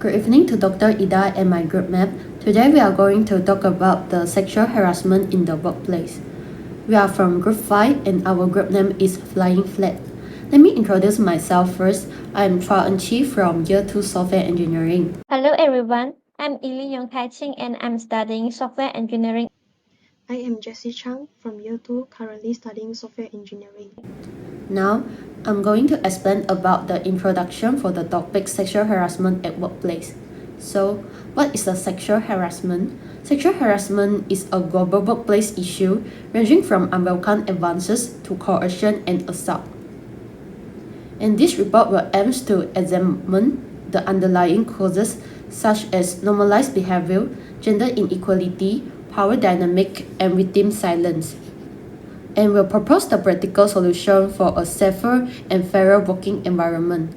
Good evening to Dr. Ida and my group mate. Today we are going to talk about the sexual harassment in the workplace. We are from Group 5 and our group name is Flying Flag. Let me introduce myself first. I am Chua Eun-chi from Year 2 Software Engineering. Hello everyone, I'm Ili Yong Tai Ching and I'm studying software engineering. I am Jessie Chang from Year 2, currently studying software engineering. Now, I'm going to explain about the introduction for the topic sexual harassment at workplace. So, what is the sexual harassment? Sexual harassment is a global workplace issue ranging from unwelcome advances to coercion and assault. And this report will aim to examine the underlying causes such as normalized behavior, gender inequality, power dynamic, and victim silence, and will propose the practical solution for a safer and fairer working environment.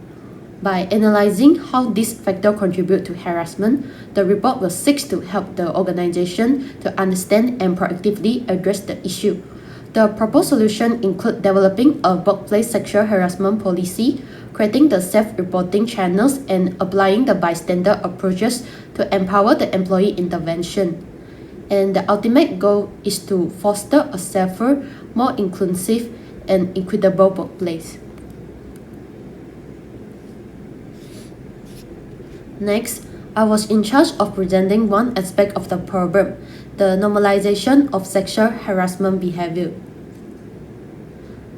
By analyzing how these factors contribute to harassment, the report will seek to help the organization to understand and proactively address the issue. The proposed solution include developing a workplace sexual harassment policy, creating the self-reporting channels, and applying the bystander approaches to empower the employee intervention. And the ultimate goal is to foster a safer, more inclusive, and equitable workplace. Next, I was in charge of presenting one aspect of the problem, the normalization of sexual harassment behavior.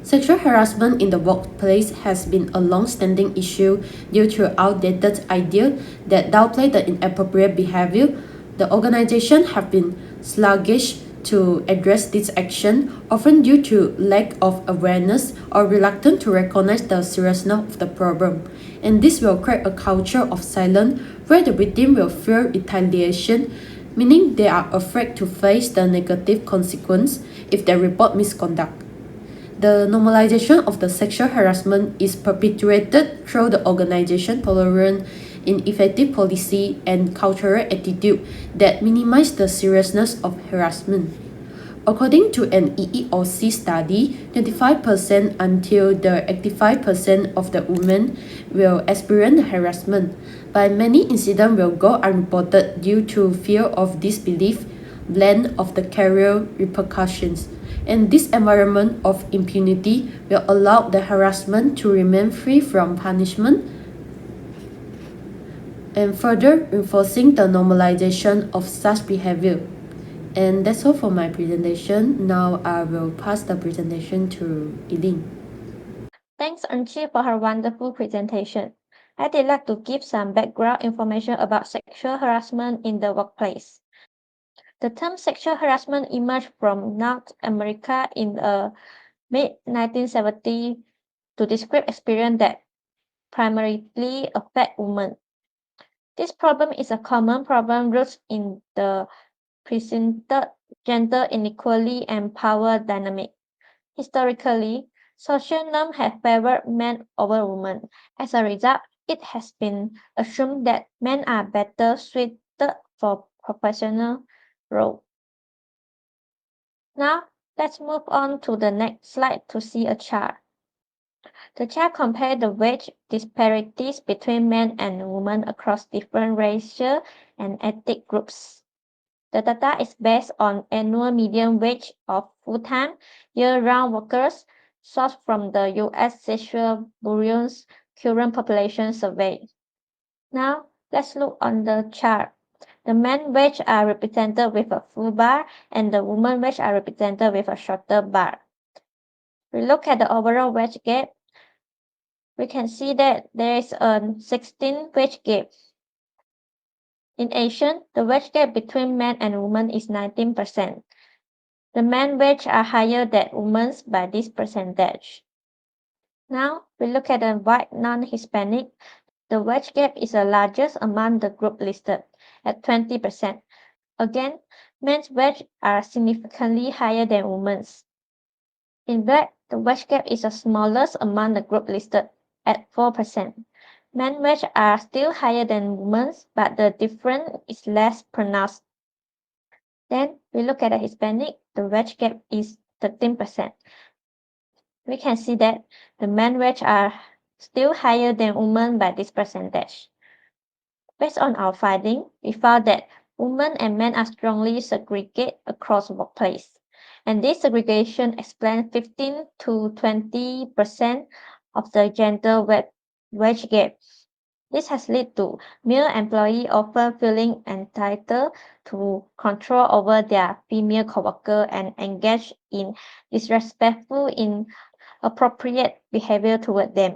Sexual harassment in the workplace has been a long-standing issue due to outdated ideas that downplay the inappropriate behavior. The organization have been sluggish to address this action, often due to lack of awareness or reluctant to recognize the seriousness of the problem. And this will create a culture of silence where the victim will fear retaliation, meaning they are afraid to face the negative consequence if they report misconduct. The normalization of the sexual harassment is perpetuated through the organization tolerant ineffective policy and cultural attitude that minimize the seriousness of harassment. According to an EEOC study, 25% until the 85% of the women will experience harassment, but many incidents will go unreported due to fear of disbelief, blame of the career repercussions. And this environment of impunity will allow the harassment to remain free from punishment and further reinforcing the normalization of such behavior. And that's all for my presentation. Now I will pass the presentation to Eileen. Thanks Eun-chi for her wonderful presentation. I'd like to give some background information about sexual harassment in the workplace. The term sexual harassment emerged from North America in the mid-1970s to describe experience that primarily affect women. This problem is a common problem rooted in the presented gender inequality and power dynamic. Historically, social norms have favored men over women. As a result, it has been assumed that men are better suited for professional roles. Now, let's move on to the next slide to see a chart. The chart compares the wage disparities between men and women across different racial and ethnic groups. The data is based on annual median wage of full-time, year-round workers sourced from the U.S. Census Bureau's current population survey. Now, let's look on the chart. The men wage are represented with a full bar and the woman wage are represented with a shorter bar. We look at the overall wage gap. We can see that there is a 16 wage gap. In Asian, the wage gap between men and women is 19%. The men wage are higher than women's by this percentage. Now, we look at the white non-Hispanic. The wage gap is the largest among the group listed at 20%. Again, men's wages are significantly higher than women's. In black, the wage gap is the smallest among the group listed at 4%. Men wages are still higher than women's, but the difference is less pronounced. Then we look at the Hispanic, the wage gap is 13%. We can see that the men wages are still higher than women by this percentage. Based on our finding, we found that women and men are strongly segregated across the workplace. And this segregation explains 15 to 20% of the gender wage gap. This has led to male employees often feeling entitled to control over their female coworker and engage in disrespectful, inappropriate behavior toward them.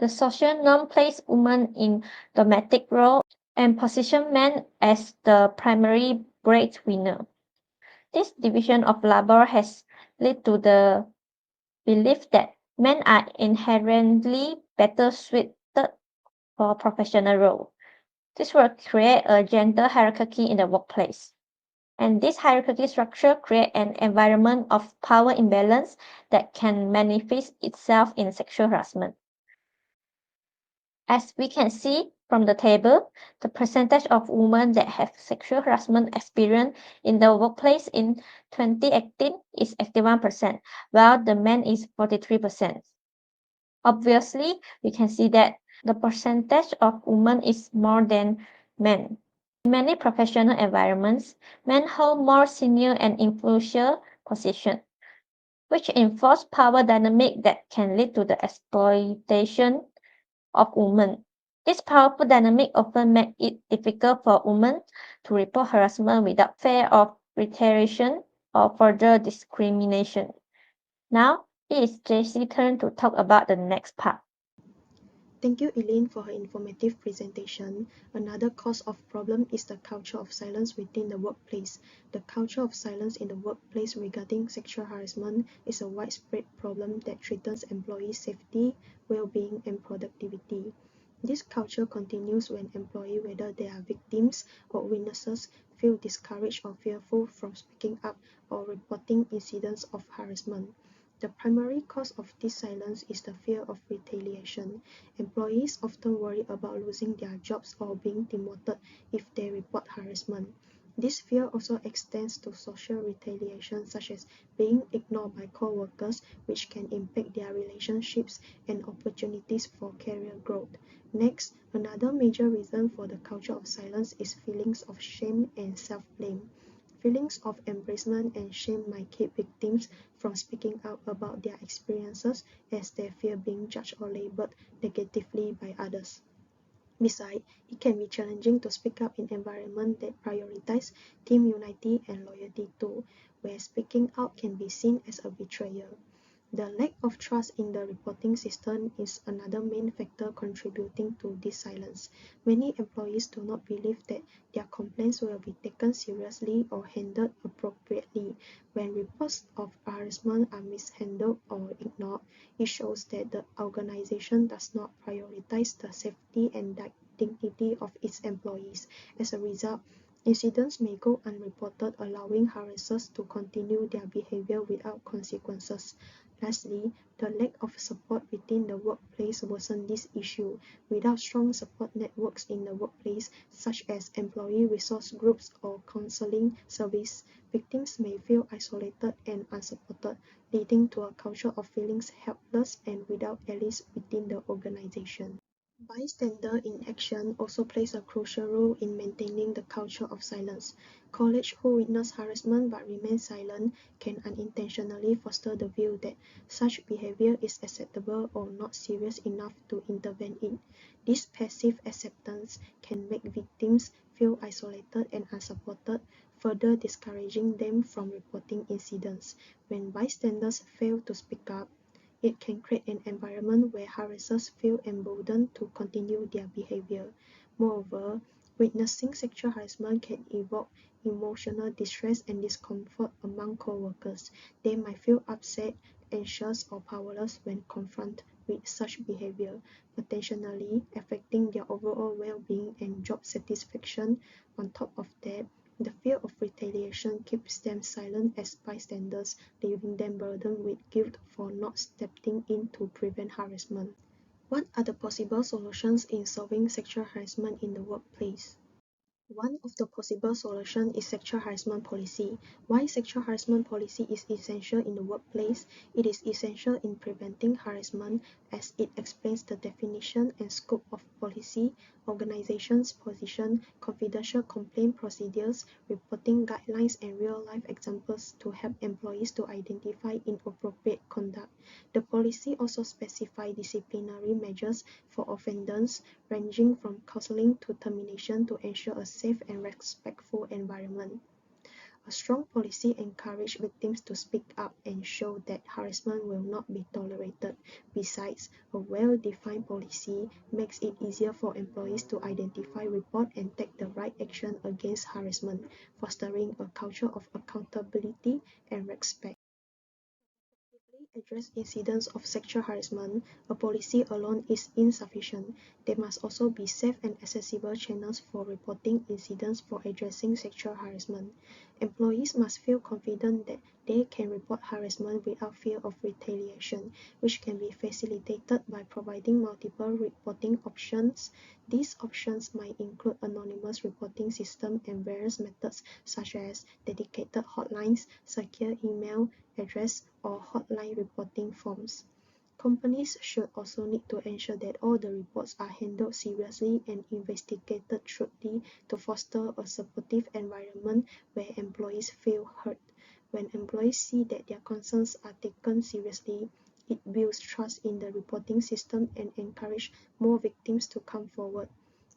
The social norm places women in domestic roles and position men as the primary breadwinner. This division of labor has led to the belief that men are inherently better suited for professional roles. This will create a gender hierarchy in the workplace. And this hierarchy structure creates an environment of power imbalance that can manifest itself in sexual harassment. As we can see from the table, the percentage of women that have sexual harassment experience in the workplace in 2018 is 81%, while the men is 43%. Obviously, we can see that the percentage of women is more than men. In many professional environments, men hold more senior and influential positions, which enforce power dynamic that can lead to the exploitation of women. This powerful dynamic often makes it difficult for women to report harassment without fear of retaliation or further discrimination. Now, it is Jesse's turn to talk about the next part. Thank you, Elaine, for her informative presentation. Another cause of problem is the culture of silence within the workplace. The culture of silence in the workplace regarding sexual harassment is a widespread problem that threatens employee safety, well-being, and productivity. This culture continues when employees, whether they are victims or witnesses, feel discouraged or fearful from speaking up or reporting incidents of harassment. The primary cause of this silence is the fear of retaliation. Employees often worry about losing their jobs or being demoted if they report harassment. This fear also extends to social retaliation, such as being ignored by co-workers, which can impact their relationships and opportunities for career growth. Next, another major reason for the culture of silence is feelings of shame and self-blame. Feelings of embarrassment and shame might keep victims from speaking out about their experiences as they fear being judged or labeled negatively by others. Besides, it can be challenging to speak up in environments that prioritize team unity and loyalty too, where speaking out can be seen as a betrayal. The lack of trust in the reporting system is another main factor contributing to this silence. Many employees do not believe that their complaints will be taken seriously or handled appropriately. When reports of harassment are mishandled or ignored, it shows that the organization does not prioritize the safety and dignity of its employees. As a result, incidents may go unreported, allowing harassers to continue their behavior without consequences. Lastly, the lack of support within the workplace worsens this issue. Without strong support networks in the workplace, such as employee resource groups or counseling service, victims may feel isolated and unsupported, leading to a culture of feeling helpless and without allies within the organization. Bystander inaction also plays a crucial role in maintaining the culture of silence. Colleagues who witness harassment but remain silent can unintentionally foster the view that such behavior is acceptable or not serious enough to intervene in. This passive acceptance can make victims feel isolated and unsupported, further discouraging them from reporting incidents. When bystanders fail to speak up, it can create an environment where harassers feel emboldened to continue their behavior. Moreover, witnessing sexual harassment can evoke emotional distress and discomfort among co-workers. They might feel upset, anxious, or powerless when confronted with such behavior, potentially affecting their overall well-being and job satisfaction. On top of that, the fear of retaliation keeps them silent as bystanders, leaving them burdened with guilt for not stepping in to prevent harassment. What are the possible solutions in solving sexual harassment in the workplace? One of the possible solutions is sexual harassment policy. Why sexual harassment policy is essential in the workplace? It is essential in preventing harassment as it explains the definition and scope of policy, organization's position, confidential complaint procedures, reporting guidelines, and real-life examples to help employees to identify inappropriate conduct. The policy also specifies disciplinary measures for offenders, ranging from counseling to termination to ensure a safe and respectful environment. A strong policy encourages victims to speak up and show that harassment will not be tolerated. Besides, a well-defined policy makes it easier for employees to identify, report, and take the right action against harassment, fostering a culture of accountability and respect. Address incidents of sexual harassment, a policy alone is insufficient. There must also be safe and accessible channels for reporting incidents for addressing sexual harassment. Employees must feel confident that they can report harassment without fear of retaliation, which can be facilitated by providing multiple reporting options. These options might include anonymous reporting system and various methods such as dedicated hotlines, secure email address, or hotline reporting forms. Companies should also need to ensure that all the reports are handled seriously and investigated thoroughly to foster a supportive environment where employees feel heard. When employees see that their concerns are taken seriously, it builds trust in the reporting system and encourages more victims to come forward.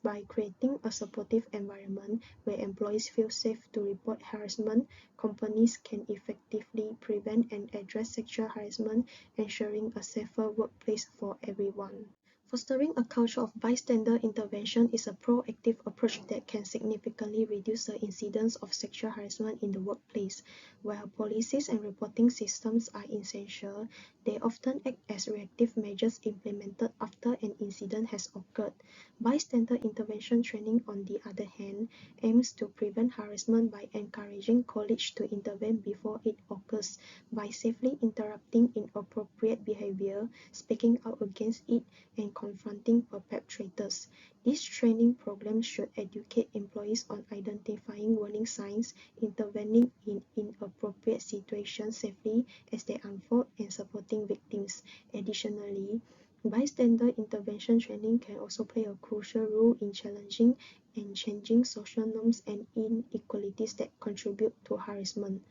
By creating a supportive environment where employees feel safe to report harassment, companies can effectively prevent and address sexual harassment, ensuring a safer workplace for everyone. Fostering a culture of bystander intervention is a proactive approach that can significantly reduce the incidence of sexual harassment in the workplace. While policies and reporting systems are essential, they often act as reactive measures implemented after an incident has occurred. Bystander intervention training, on the other hand, aims to prevent harassment by encouraging colleagues to intervene before it occurs, by safely interrupting inappropriate behavior, speaking out against it, and confronting perpetrators. These training programs should educate employees on identifying warning signs, intervening in inappropriate situations safely as they unfold, and supporting victims. Additionally, bystander intervention training can also play a crucial role in challenging and changing social norms and inequalities that contribute to harassment.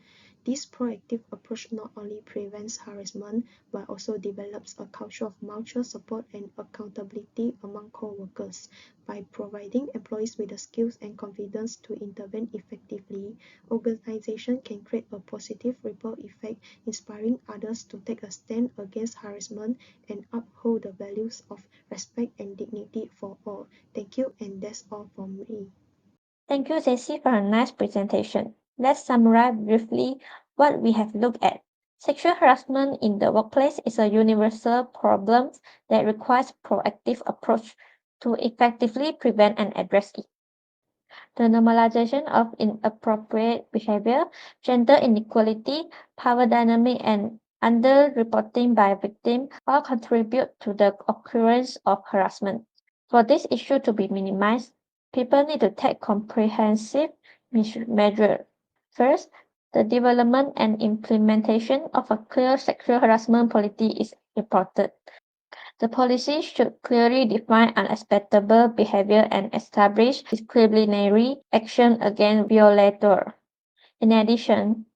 This proactive approach not only prevents harassment but also develops a culture of mutual support and accountability among co-workers. By providing employees with the skills and confidence to intervene effectively, organizations can create a positive ripple effect, inspiring others to take a stand against harassment and uphold the values of respect and dignity for all. Thank you, and that's all from me. Thank you, Ceci, for a nice presentation. Let's summarize briefly what we have looked at. Sexual harassment in the workplace is a universal problem that requires proactive approach to effectively prevent and address it. The normalization of inappropriate behavior, gender inequality, power dynamic, and underreporting by victims all contribute to the occurrence of harassment. For this issue to be minimized, people need to take comprehensive measures. First, the development and implementation of a clear sexual harassment policy is important. The policy should clearly define unacceptable behavior and establish disciplinary action against violators. In addition,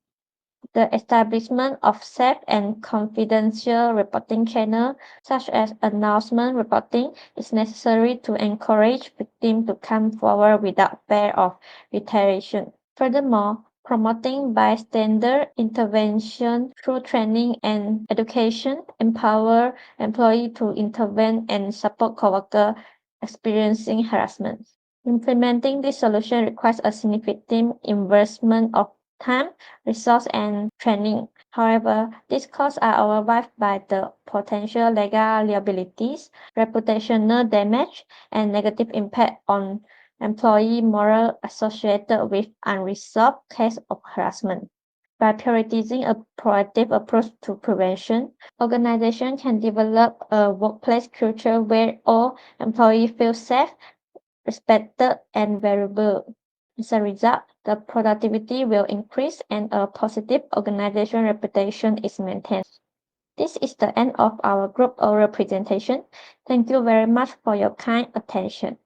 the establishment of safe and confidential reporting channels, such as announcement reporting, is necessary to encourage victims to come forward without fear of retaliation. Furthermore, promoting bystander intervention through training and education empower employees to intervene and support coworkers experiencing harassment. Implementing this solution requires a significant investment of time, resource, and training. However, these costs are outweighed by the potential legal liabilities, reputational damage, and negative impact on employee morale associated with unresolved cases of harassment. By prioritizing a proactive approach to prevention, organizations can develop a workplace culture where all employees feel safe, respected, and valuable. As a result, the productivity will increase and a positive organization reputation is maintained. This is the end of our group oral presentation. Thank you very much for your kind attention.